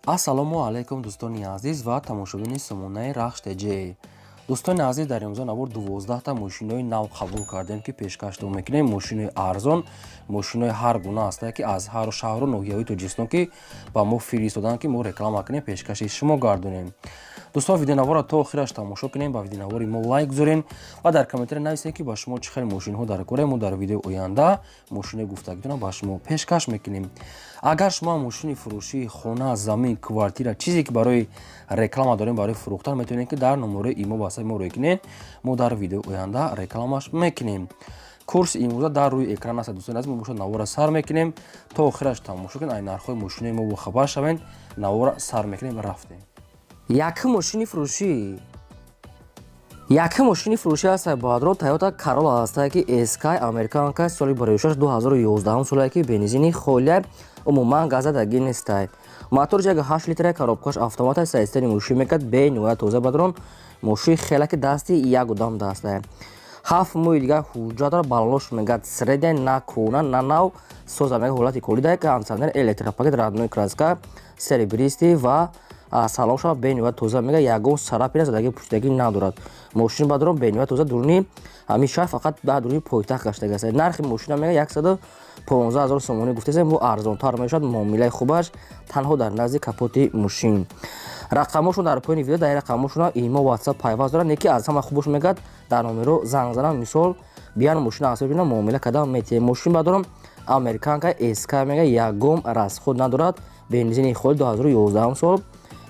ассалому алайкум дӯстони азиз ва тамошобини сомонаи рахш теҷе. дӯстони азиз, дар имрӯза навор 12та мошинои нав қабул кардем ки пешкаштон мекунем. Мошинои арзон, мошинои ҳар гуна ҳастанд ки аз ҳар шаҳру ноҳияҳои Тоҷикистон ки ба мо фиристоданд ки мо реклама кунем, пешкаши шумо гардонем. дӯстон, видеонавора то охираш тамошо кунем, ба видеонавори мо лайк гузорен ва дар комментариё нависем ки ба шумо чӣ хел мошинҳо дар коре. Мо дар видеои оянда мошинои гуфтагитона ба шумо пешкаш мекунем. агар шумо мошини фурӯшӣ, хона, замин, квартира, чизе ки барои реклама дорем, барои фурӯхтан, метавонед ки дар номерои имо ба ҳисаби мо рӯй кунед. мо дар видеои оянда рекламаш мекунем. курси имрӯза дар рӯи экран аст. дӯстони азиз, мо бошад навора сар мекунем, то охираш тамошо кунед, ай нархҳои мошинои мо бохабар шавед. навора сар мекунем, рафтем. Яки мошини фурӯшӣ ҳаст баъдро Toyota Corolla ҳаст ки SK американка соли 2011 соле ки бензини холия умуман газадагӣ нест. мотори 8 литра коробкаш автомат аст. истани мошин мекад бе ниҳоят тоза бадрон. мошин хеле ки дасти як одам даст. 7 моҳи дигар ҳуҷҷат дорад. балош мегад средя на кона на нав соза мегад ҳолати колида кондитсионер электропакет родной краска серебристи ва салон шава бе ниҳоят тоза мегад. ягон сарапи задагӣ пуштагӣ надорад. мошин бадрон бе ниҳоят тоза дурни ҳамиша фақат ба дурни пойтахт гаштагӣ аст. нархи мошина мегад 115,000 сомонӣ гуфтаем. бо арзонтар мешавад. муомилаи хубаш танҳо дар назди капоти мошин. рақамошон дар поини видео. дар рақамошон имо WhatsApp пайваст дорад. неки аз ҳама хубош мегад дар номеро занг занам. мисол биан мошина асоби бина муомила кардам метавонем. мошин бадрон американка SK мегад ягон расход надорад. бензини холи 2011 сол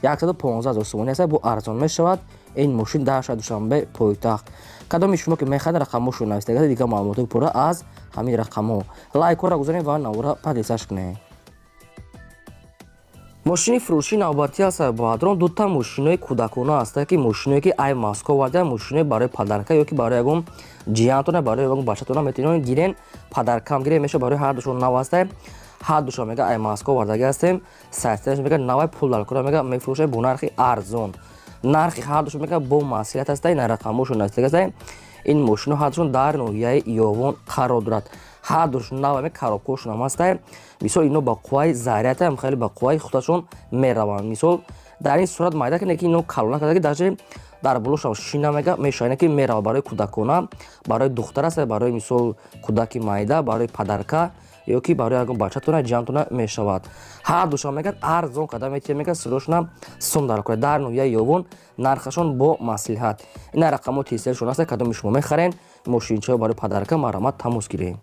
115,000 сомонӣ аст. бо арзон мешавад. ин мошин дар шаҳри душанбе пойтахт. кадоми шумо ки мехоҳед рақамошро навистагӣ дигар маълумоти пурра аз ҳамин рақамҳо. лайкҳоро гузоред ва навора падисаш кунед. мошини фурӯшӣ навбатӣ аст баъдрон. дута мошинои кӯдакона ҳаст ки мошиное ки ай маско варда мошиное барои падарка ё ки барои ягон ҷиянтона барои ягон бачатона метавонед гирен. падаркам гирен меша барои ҳар душон нав аст. ҳар душон мега ай маско вардагӣ ҳастем. сайсташ мега навай пулдалкора мега мефурӯшад бо нархи арзон. нархи ҳар душон мега бо маслиҳат аст. ин рақамошон навистагӣ аст. ин мошино ҳар душон дар ноҳияи иёвон қарор дорад. ҳар душон нав ме коробкошон ҳам аст. мисол ино ба қувваи зарят хеле ба қувваи худашон мераванд. мисол дар ин сурат майда ки ино калона кардаги даже дар болошам шина мега мешавад ки мерава барои кӯдакона, барои духтар аст, барои мисол кӯдаки майда, барои падарка ё ки барои ягон бачатона ҷиянтона мешавад. ҳар душон мегад арзон када метавонед мегад сирошона сундар кунед дар ноҳияи ёвон. нархашон бо маслиҳат. ина рақамо тестершон аст. кадоми шумо мехарен мошинчаҳо барои падарка марамат тамос гиред.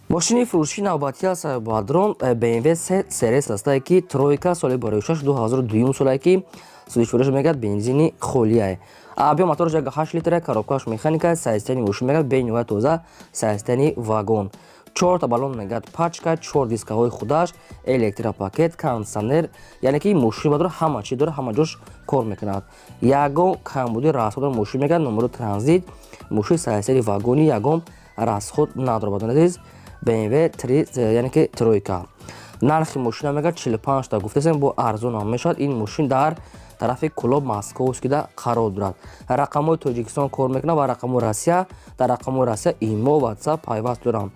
мошини фурӯшӣ навбатӣ аст баъдрон. BMW 3 Series аст ки тройка соли 2002 соле ки судиш фурӯш мегад бензини холия. объем мотор 8 литра коробкаш механика. сайстани мошин мегад бе ниҳоят тоза. сайстани вагон. 4 баллон мегад пачка, 4 дискаҳои худаш, электропакет, кондитсионер. яъне ки мошин бадрон ҳама чи дорад, ҳама ҷош кор мекунад. ягон камбуди расход мошин мегад. номеро транзит. мошин сайстани вагони ягон расход надорад. бадонез BMW 3 яъне ки тройка. нархи мошина мегад 45 та гуфтасем. бо арзон ҳам мешавад. ин мошин дар тарафи клуб Московскида қарор дорад. рақамҳои Тоҷикистон кор мекунад ва рақамҳои Россия. дар рақамҳои Россия имо WhatsApp пайваст дорам.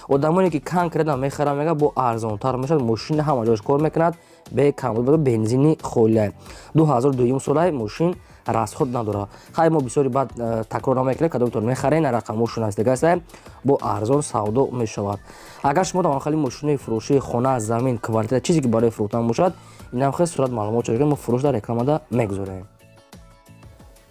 одамоне ки кам кредам мехарам мега бо арзонтар мешавад. мошин ҳама ҷош кор мекунад бе камбуд бензини холия. 2002 соле мошин расход надорад. хай мо бисёри бад такрор намекунем. кадомтон мехарен рақамошон ҳастагӣ аст. бо арзон савдо мешавад. агар шумо давонхали мошинаи фурӯшии хона, замин, квартира чизе ки барои фурӯхтан бошад, инам хел сурат маълумот чорга мо фурӯш дар рекламада мегузорем.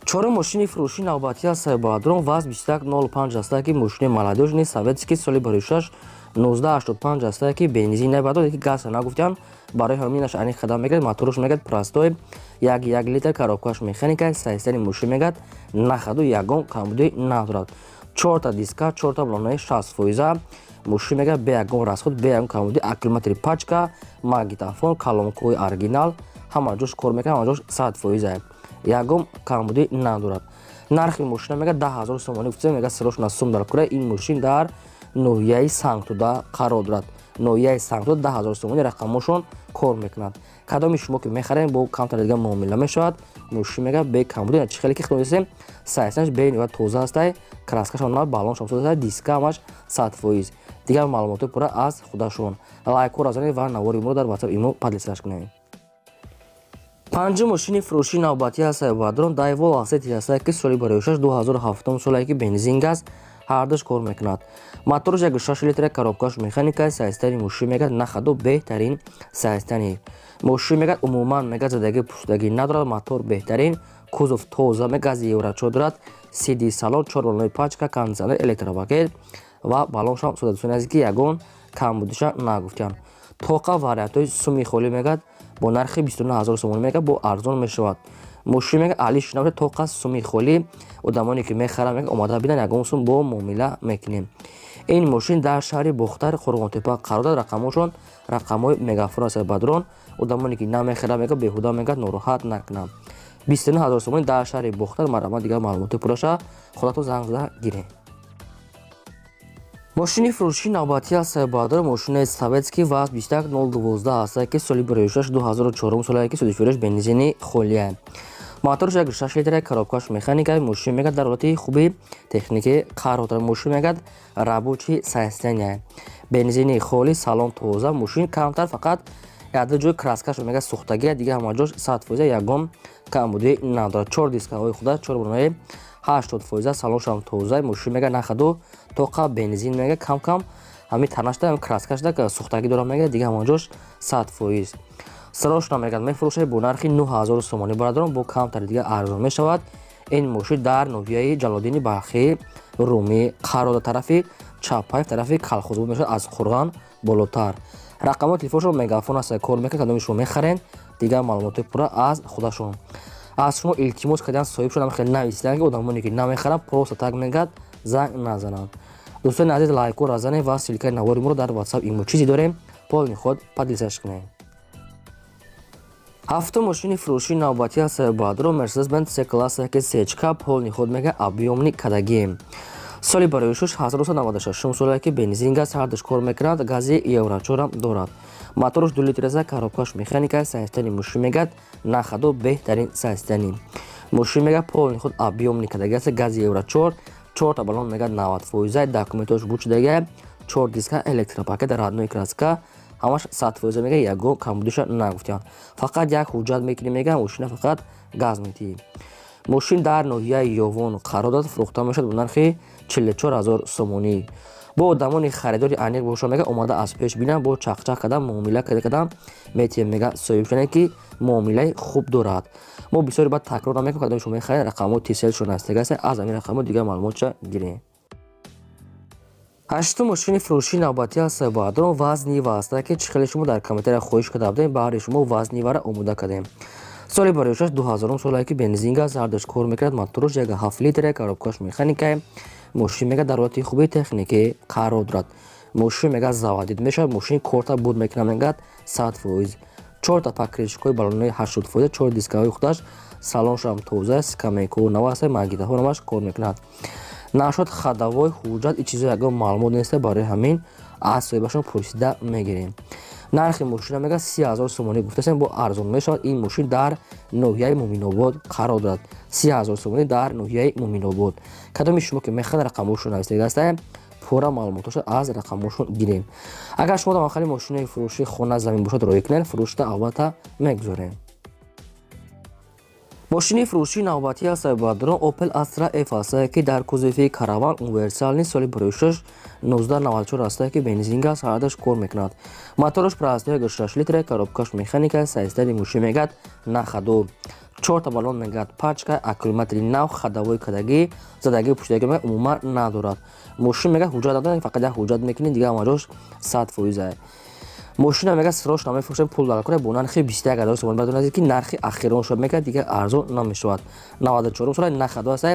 чорум мошини фурӯшӣ навбатӣ аст баъдрон. ВАЗ 2105 аст ки мошини молодёжни советский соли 1985 аст ки бензин баъдон ки газ нагуфтан барои ҳаминаш аниқ қадам мегирад. моторош мегад простой 1 литр коробкаш механика. сайстани мошин мегад нахаду ягон камбуди надорад. 4 та диска, 4 та баллонаи 60%. мошин мегад бе ягон расход, бе ягон камбуди. аккумулятори пачка, магнитофон, колонкаҳои оригинал ҳама ҷош кор мекунад. ҳама ҷош 100%. ягон камбуди надорад. нархи мошина мегад 10,000 сомонӣ гуфтем. мегад сирошона сум дар кура. ин мошин дар ноҳияи сангтуда қарор дорад. ноҳияи сангтуда 10,000 сомонӣ рақамошон кор мекунад. кадоми шумо ки мехарем бо камтар дига муомила мешавад. мошин мегад бе камбуди чи хеле ки худосем. сайсанаш бе ниҳоят тоза аст. краскашон баллоншам соза. диска ҳамаш 100%. дигар маълумоти пурра аз худашон. лайкҳо разонед ва навори умро дар WhatsApp имо падлисаш кунед. Панҷум мошини фурӯшии навбатӣ ҳастаи Бадрон Daewoo Lacetti ҳастаи ки соли бароишаш 2007 солае ки бензин газ ҳардуш кор мекунад. Мотораш 1.6 литра коробкаш механикаи сайстани мошин мегӯяд нахаду беҳтарин сайстани мошин мегӯяд умуман мегӯяд задаги пуштагӣ надорад. мотор беҳтарин, кузов тоза гази Евро 4 дорад, CD салон, 4 баллони пачка, кондитсионер, электропакет ва балоншам судатсони аст ки ягон камбудиша нагуфтиянд. тоқа вариантҳои суми холӣ мегӯяд бо нархи 29000 сомон мегӯяд бо арзон мешавад. мошин мегӯяд алиш навр тоқа суми холӣ одамоне ки мехаранд мегӯяд омада бидан ягон сум бо муомила мекунем. ин мошин дар шаҳри бохтар Қурғонтепа қарор дорад. рақамошон рақамҳои мегафон ҳастаи Бадрон. одамоне ки намехаранд мегӯяд беҳуда мегӯяд нороҳат накунанд. 29000 сомон дар шаҳри бохтар. марамат дигар маълумоти пурраша худатон занг зада гиред. мошини фурӯшии навбатӣ ҳастаи Бадрон мошинаи советский ВАЗ 21012 ҳастаи ки соли бароишаш 2004 солае ки судишвариш бензини холия. мотораш 1.6 литра коробкаш механикаи мошин мегӯяд дар ҳолати хуби техникӣ қарор дорад. мошин мегӯяд рабочи сайстания бензини холӣ, салон тоза, мошин камтар фақат яда ҷои краскаш мегӯяд сӯхтагӣ дигар ҳама ҷош 100% ягон камбудӣ надорад. 4 дискаҳои худа 4 баронаи 80%, салоншам тоза, мошин мегӯяд нахаду тоқа бензин мегӯяд кам ҳамин танашда ҳамин краскашда ки сӯхтагӣ дорад мегӯяд дигар ҳама ҷош 100%. сарошна мегӯяд мефурӯшад бо нархи 9000 сомони Бадрон бо камтари дигар арзон мешавад. ин мошин дар ноҳияи Ҷалолиддини Балхи Румӣ қарор дорад. тарафи чапай тарафи Калхозбод мешавад аз Қурған болотар. рақамҳои телефоншон мегафон ҳастаи кор мекунад. кадоми шумо мехарен дигар маълумоти пурра аз худашон. аз шумо илтимос кардем соҳибшон хеле нависидан ки одамоне ки намехаранд просто так мегӯяд занг назананд. дӯстони азиз лайкҳо разанед ва силкаи навори моро дар WhatsApp имо чизе дорем полни худ падлисаш кунед. ҳафтум мошини фурӯшии навбатӣ ҳастаи Бадрон Mercedes-Benz C-класса ки сечка полни худ мегӯяд объёмни кадагӣ. соли бароишаш 1996 солае ки бензин газ ҳардуш кор мекунад. гази Евро 4 дорад. мотораш 2 литра коробкаш механикаи сайстани мошин мегӯяд нахаду беҳтарин сайстани мошин мегӯяд полни худ объёмни кадагӣ аст. гази Евро 4 4 баллон мегӯяд 90%, документош бучидаги 4 диска электропакет радной краска ҳамаш 100% мегӯяд ягон камбудиша нагуфтиянд. фақат як ҳуҷҷат мекунӣ мегӯяд мошина фақат газ метиҳӣ. мошин дар ноҳияи Ёвон қарор дорад. фурӯхта мешавад бо нархи 44000 сомонӣ. бо одамони харидори аниқ бошад мегӯяд омада аз пеш бинанд бо чақчақ кардан муомила кардан метиҳем мегӯяд соҳибшонае ки муомилаи хуб дорад. мо бисёри бад такрор намекунем. кадоми шумо мехаред рақамҳои тиселшон астаги аст аз ҳамин рақамҳо дигар маълумотша гиред. ҳаштум мошини фурӯшии навбатӣ ҳастаи Бадрон ВАЗ Нива астае ки чӣ хеле шумо дар комментария хоҳиш карда будем баъри шумо ВАЗ Нивара омода кардем. соли бароишаш 2000 солае ки бензин газ ҳардуш кор мекунад. мотораш 1.7 литра коробкаш механикаи мошин мегӯяд дар ҳолати хуби техникӣ қарор дорад. мошин мегӯяд заводид мешавад. мошин корта буд мекунад мегӯяд 100%. 4 покришкаҳои баллонои 80%, 4 дискаҳои худаш, салоншам тоза, скамейкаҳо нав аст, магнитаҳо намаш кор мекунад. нашод хадавой ҳуҷҷат чизо ягон маълумот нест. барои ҳамин аз соҳибашон пурсида мегирем. нархи мошина мегӯяд 30000 сомонӣ гуфтаем бо арзон мешавад. ин мошин дар ноҳияи Муъминобод қарор дорад. 30000 сомонӣ дар ноҳияи Муъминобод. кадоми шумо ки мехоҳед рақамҳошро навистагӣ аст пурра маълумотошро аз рақамҳошон гирем. агар шумо дар махали мошинаи фурӯши хона замин бошад роӣ кунед фурӯшда албатта мегузорем. мошини фурӯшии навбатӣ ҳастаи Бадрон Opel Astra F астае ки дар кузови караван универсални соли бароишаш 1994 астае ки бензин газ ҳардуш кор мекунад. мотораш прастаи 1.6 литра коробкаш механикаи сайстани мошин мегӯяд нахаду 4 баллон мегӯяд пачка аккумулятори нав хадавои кадагӣ задагии пуштагӣ мегӯяд умуман надорад. мошин мегӯяд ҳуҷҷат надорад фақат як ҳуҷҷат мекунӣ дигар ҳама ҷош 100%. мошина мегӯяд срош намефурӯшем пул дар кора бо нархи 21000 сомон бадоназид ки нархи ахирон шуд мекунад дигар арзон намешавад. 94 сола нахаду аст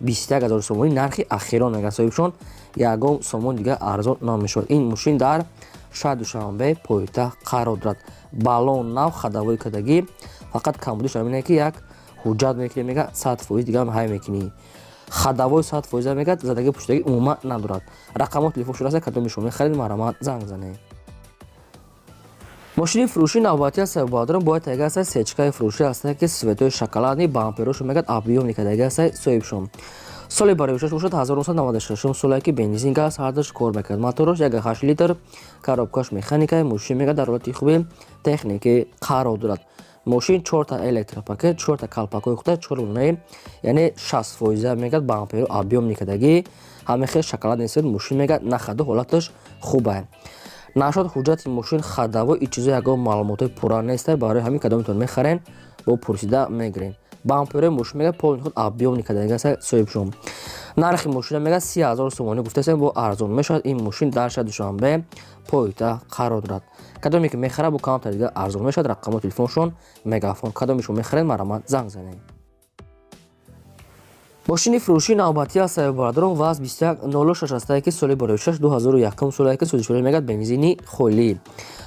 21000 сомонӣ нархи ахирон мегӯяд соҳибшон ягон сомон дигар арзон намешавад. ин мошин дар шаҳри Душанбе пойтахт қарор дорад. баллон нав хадавои кадагӣ фақат камбудиш ҳамине ки як ҳуҷҷат мекунӣ мегӯяд 100% дигар ҳай мекунӣ. хадавои 100% мегӯяд задагии пуштагӣ умуман надорад. рақамҳои телефоншон аст кадоми шумо мехаред марамат занг занед. мошини фурӯшии навбатӣ ҳастаи Бадрон бояд тайга аст сечкаи фурӯшӣ астае ки светои шоколадни бамперошо мегӯяд объёмни кадагӣ аст соҳибшон. соли бароишаш бошад 1996 солае ки бензин газ ҳардаш кор мекард. Моторош 1.8 литр, коробкаш механикаи мошин мегӯяд дар ҳолати хуби техникӣ қарор дорад. Мошин 4 та электропакет, 4 та калпакои худа, 4 лунаи, яъне 60% мегӯяд бампер объём никадагӣ, ҳамихел шоколад несед мошин мегӯяд нахаду ҳолаташ хуб ай. Нашод ҳуҷҷати мошин хадаво и чизо ягон маълумоти пурра нестай, барои ҳамин кадомитон мехарен бо пурсида мегирен. Бамперои мошин мегӯяд полни худ объём никадагӣ аст соҳибшум. нархи мошина мегӯяд 30,000 сомонӣ гуфтаастем, бо арзон мешавад. ин мошин дар шаҳри Душанбе пойтахт қарор дорад. кадоме ки мехара бо камтар дига арзон мешавад. рақамо телефоншон мегафон. кадомешон мехаред марамат занг занед. мошини фурӯшии навбатӣ аз соҳиббарадорон ВАЗ 2106 ки соли барои 2001 солае ки судишварӣ мегӯяд бензини холӣ.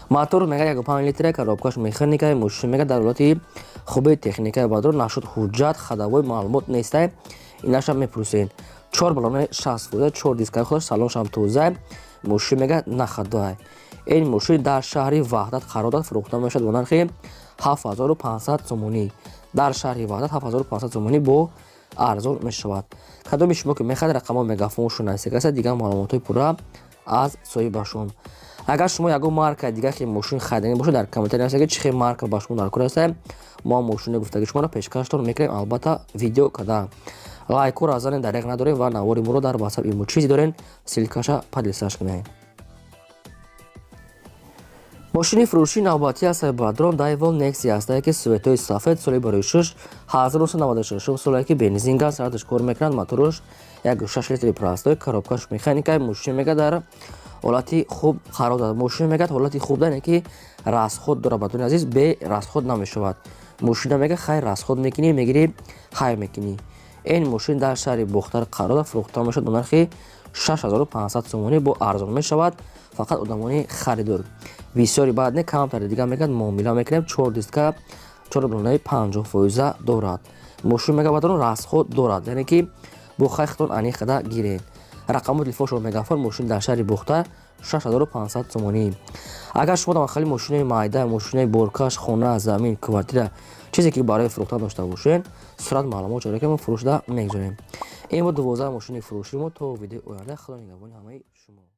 мотор мегӯяд 1.5 литр, коробкаш механикаи мошин мегӯяд дар ҳолати хуби техникаи бадор. нашуд ҳуҷҷат хадавои маълумот нестай, инаша мепурсен. 4 баллони 60 4 дискаи худаш салоншам тоза, мошин мегӯяд нахадоай. ин мошин дар шаҳри ваҳдат қарор дорад, фурӯхта мешавад бо нархи 7500 сомонӣ. дар шаҳри ваҳдат 7500 сомонӣ бо арзон мешавад. кадоми шумо ки мехоҳед рақамо мегафоншон насикаса дигар маълумотои пурра аз соҳибашон. агар шумо ягон марка дига ки мошин хариданӣ бошад, дар комментари нависед ки чӣ марка ба шумо дар кор аст, мо мошини гуфтаги шуморо пешкаштон мекунем, албатта видео када. лайкоро занед, дариқ надорем ва навори моро дар WhatsApp имо чизе дорен, силкаша подлисаш кунед. мошини фурӯшии навбатӣ аз соҳиббарадорон Daiwal Nexia астае ки светои сафед соли барои 1996 солае ки бензин газ ҳардаш кор мекунад. моторош 1.6 литри простой, коробкаш механикаи мошин мегӯяд дар ҳолати хуб қарор дорад. мошин мегӯяд ҳолати хуб дане ки расход дорад. бадуни азиз бе расход намешавад. мошина мегӯяд хай расход мекунӣ, мегирӣ хай мекунӣ. ин мошин дар шаҳри бухтар қарор дорад, фурӯхта мешавад бо нархи 6500 сомонӣ бо арзон мешавад. фақат одамони харидор бисёри баъд не камтар дига мегӯяд муомила мекунем. 4 диска 4 баллонаи 50% дорад. мошин мегӯяд бадон расход дорад, яъне ки бо хайхтон аниқада гирен. рақамо телефоншон мегафон. мошин дар шаҳри бухтар 6500 сомонӣ. агар шумо дамахали мошинаи майда, мошинаи боркаш, хона, замин, квартира, чизе ки барои фурӯхтан дошта бошен, сурат маълумот ҷорӣ ки мо фурӯшида мегузорем. ин бо 12 мошини фурӯшии мо. то видеои оянда худо нигаҳбони ҳамаи шумо.